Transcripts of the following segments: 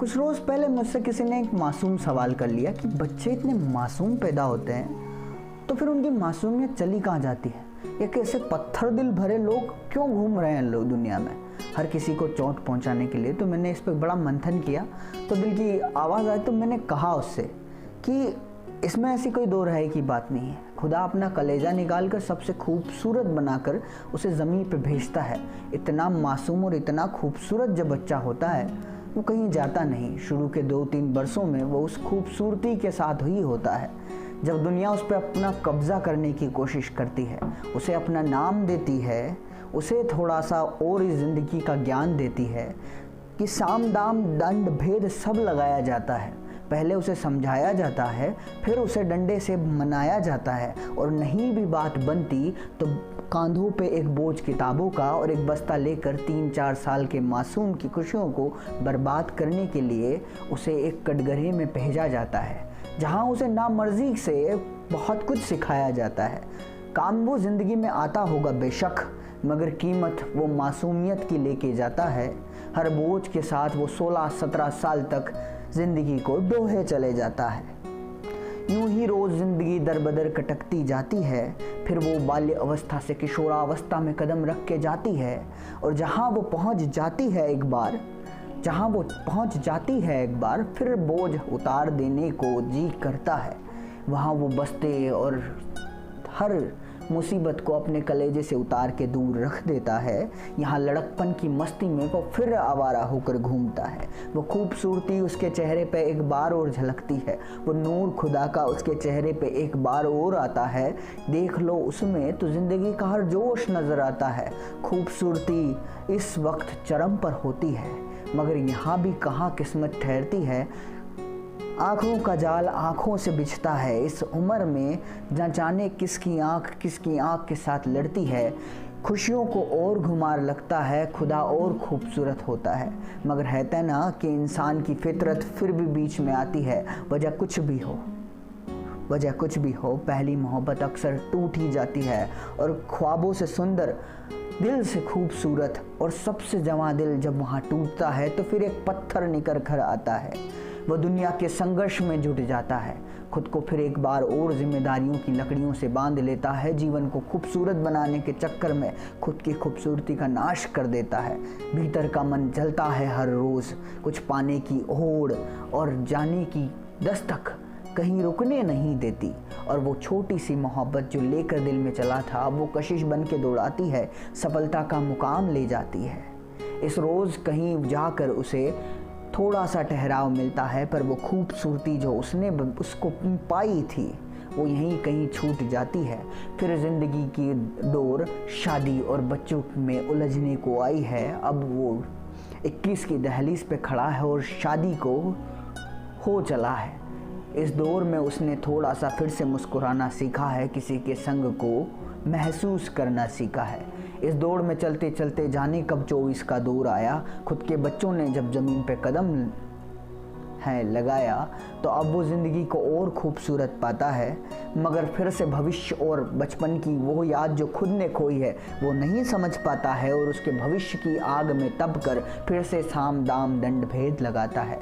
कुछ रोज़ पहले मुझसे किसी ने एक मासूम सवाल कर लिया कि बच्चे इतने मासूम पैदा होते हैं तो फिर उनकी मासूमियत चली कहाँ जाती है। ये कैसे पत्थर दिल भरे लोग क्यों घूम रहे हैं लोग दुनिया में हर किसी को चोट पहुंचाने के लिए। तो मैंने इस पर बड़ा मंथन किया तो दिल की आवाज़ आई, तो मैंने कहा उससे कि इसमें ऐसी कोई दो राय की बात नहीं है। खुदा अपना कलेजा निकाल कर सबसे खूबसूरत बनाकर उसे ज़मीन पे भेजता है। इतना मासूम और इतना खूबसूरत जब बच्चा होता है वो कहीं जाता नहीं। शुरू के 2-3 वर्षों में वो उस खूबसूरती के साथ ही होता है। जब दुनिया उस पर अपना कब्ज़ा करने की कोशिश करती है, उसे अपना नाम देती है, उसे थोड़ा सा और इस ज़िंदगी का ज्ञान देती है कि साम दाम दंड भेद सब लगाया जाता है। पहले उसे समझाया जाता है, फिर उसे डंडे से मनाया जाता है, और नहीं भी बात बनती तो कांधों पे एक बोझ किताबों का और एक बस्ता लेकर 3-4 साल के मासूम की खुशियों को बर्बाद करने के लिए उसे एक कटघरे में भेजा जाता है, जहां उसे नामर्जी से बहुत कुछ सिखाया जाता है। काम वो ज़िंदगी में आता होगा बेशक, मगर कीमत वो मासूमियत की लेके जाता है। हर बोझ के साथ वो 16-17 साल तक ज़िंदगी को डोहे चले जाता है। यूं ही रोज़ ज़िंदगी दर बदर कटकती जाती है, फिर वो बाल्य अवस्था से किशोरावस्था में कदम रख के जाती है, और जहाँ वो पहुँच जाती है एक बार फिर बोझ उतार देने को जी करता है। वहाँ वो बस्ते और हर मुसीबत को अपने कलेजे से उतार के दूर रख देता है। यहाँ लड़कपन की मस्ती में वो फिर आवारा होकर घूमता है। वो खूबसूरती उसके चेहरे पे एक बार और झलकती है, वो नूर खुदा का उसके चेहरे पे एक बार और आता है। देख लो उसमें तो ज़िंदगी का हर जोश नज़र आता है। खूबसूरती इस वक्त चरम पर होती है, मगर यहाँ भी कहाँ किस्मत ठहरती है। आँखों का जाल आँखों से बिछता है इस उम्र में, न जाने किसकी आँख के साथ लड़ती है। खुशियों को और घुमार लगता है, खुदा और खूबसूरत होता है। मगर है ना कि इंसान की फितरत फिर भी बीच में आती है। वजह कुछ भी हो पहली मोहब्बत अक्सर टूट ही जाती है, और ख्वाबों से सुंदर, दिल से खूबसूरत और सबसे जवां दिल जब वहाँ टूटता है तो फिर एक पत्थर निकल कर आता है। वह दुनिया के संघर्ष में जुट जाता है, खुद को फिर एक बार और जिम्मेदारियों की लकड़ियों से बांध लेता है। जीवन को खूबसूरत बनाने के चक्कर में खुद की खूबसूरती का नाश कर देता है। भीतर का मन जलता है हर रोज़, कुछ पाने की होड़ और जाने की दस्तक कहीं रुकने नहीं देती। और वो छोटी सी मोहब्बत जो लेकर दिल में चला था, वो कशिश बन के दौड़ाती है, सफलता का मुकाम ले जाती है। इस रोज़ कहीं जाकर उसे थोड़ा सा ठहराव मिलता है, पर वो खूबसूरती जो उसने उसको पाई थी वो यहीं कहीं छूट जाती है। फिर ज़िंदगी की डोर शादी और बच्चों में उलझने को आई है। अब वो 21 की दहलीज पे खड़ा है और शादी को हो चला है। इस दौर में उसने थोड़ा सा फिर से मुस्कुराना सीखा है, किसी के संग को महसूस करना सीखा है। इस दौड़ में चलते चलते जाने कब 24 का दौर आया। खुद के बच्चों ने जब ज़मीन पे कदम लगाया तो अब वो ज़िंदगी को और खूबसूरत पाता है, मगर फिर से भविष्य और बचपन की वो याद जो खुद ने खोई है वो नहीं समझ पाता है, और उसके भविष्य की आग में तप कर फिर से साम दाम दंड भेद लगाता है।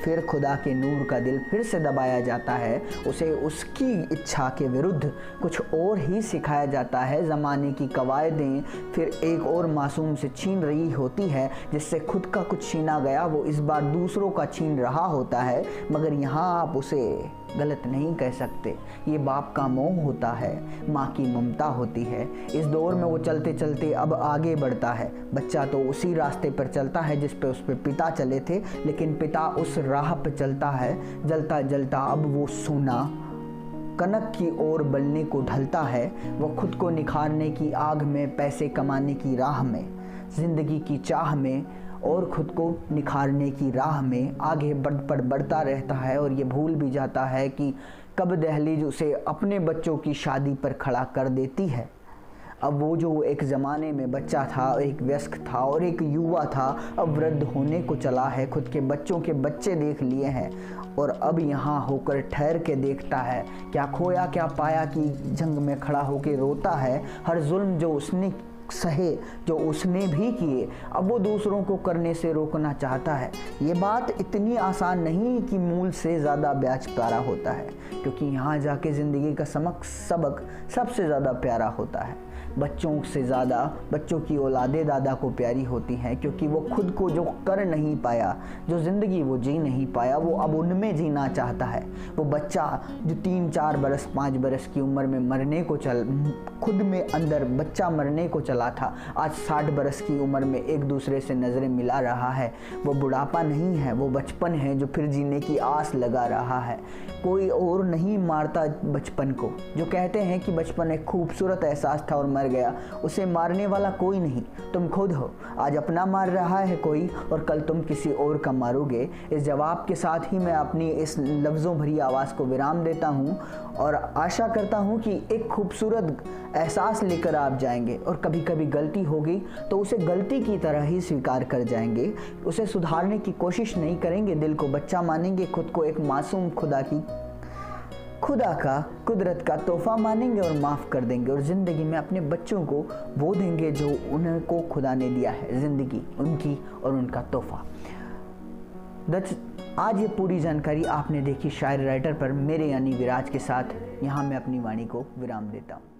फिर खुदा के नूर का दिल फिर से दबाया जाता है। उसे उसकी इच्छा के विरुद्ध कुछ और ही सिखाया जाता है। ज़माने की कवायदें फिर एक और मासूम से छीन रही होती है, जिससे खुद का कुछ छीना गया वो इस बार दूसरों का छीन रहा होता है। मगर यहाँ आप उसे गलत नहीं कह सकते, ये बाप का मोह होता है, माँ की ममता होती है। इस दौर में वो चलते चलते अब आगे बढ़ता है। बच्चा तो उसी रास्ते पर चलता है जिस पे उस पे पिता चले थे, लेकिन पिता उस राह पे चलता है। जलता जलता अब वो सोना कनक की ओर बढ़ने को ढलता है। वो खुद को निखारने की आग में, पैसे कमाने की राह में, जिंदगी की चाह में और खुद को निखारने की राह में आगे बढ़ता रहता है, और ये भूल भी जाता है कि कब दहलीज उसे अपने बच्चों की शादी पर खड़ा कर देती है। अब वो जो एक ज़माने में बच्चा था, एक वयस्क था और एक युवा था, अब वृद्ध होने को चला है। खुद के बच्चों के बच्चे देख लिए हैं, और अब यहाँ होकर ठहर के देखता है, क्या खोया क्या पाया की जंग में खड़ा होकर रोता है। हर जुल्म जो उसने सहे जो उसने भी किए, अब वो दूसरों को करने से रोकना चाहता है। ये बात इतनी आसान नहीं कि मूल से ज़्यादा ब्याज प्यारा होता है, क्योंकि यहाँ जाके ज़िंदगी का सबक सबसे ज़्यादा प्यारा होता है। बच्चों से ज़्यादा बच्चों की औलादे दादा को प्यारी होती हैं, क्योंकि वो खुद को जो कर नहीं पाया, जो ज़िंदगी वो जी नहीं पाया, वो अब उनमें जीना चाहता है। वो बच्चा जो 3-4 बरस 5 बरस की उम्र में मरने को खुद में अंदर बच्चा मरने को चला था, आज 60 बरस की उम्र में एक दूसरे से नज़रें मिला रहा है। वो बुढ़ापा नहीं है, वो बचपन है जो फिर जीने की आस लगा रहा है। कोई और नहीं मारता बचपन को। जो कहते हैं कि बचपन एक खूबसूरत एहसास था और मर गया, उसे मारने वाला कोई नहीं, तुम खुद हो। आज अपना मार रहा है कोई और कल तुम किसी और का मारोगे। इस जवाब के साथ ही मैं अपनी इस लफ्ज़ों भरी आवाज़ को विराम देता हूँ और आशा करता हूँ कि एक खूबसूरत एहसास लेकर आप जाएंगे और कभी कभी गलती होगी तो उसे गलती की तरह ही स्वीकार कर जाएंगे, उसे सुधारने की कोशिश नहीं करेंगे, दिल को बच्चा मानेंगे, खुद को एक मासूम खुदा का कुदरत का तोहफा मानेंगे और माफ़ कर देंगे और ज़िंदगी में अपने बच्चों को वो देंगे जो उनको खुदा ने दिया है, ज़िंदगी उनकी और उनका तोहफा। आज ये पूरी जानकारी आपने देखी शायर राइटर पर मेरे यानी विराज के साथ। यहाँ मैं अपनी वाणी को विराम देता हूँ।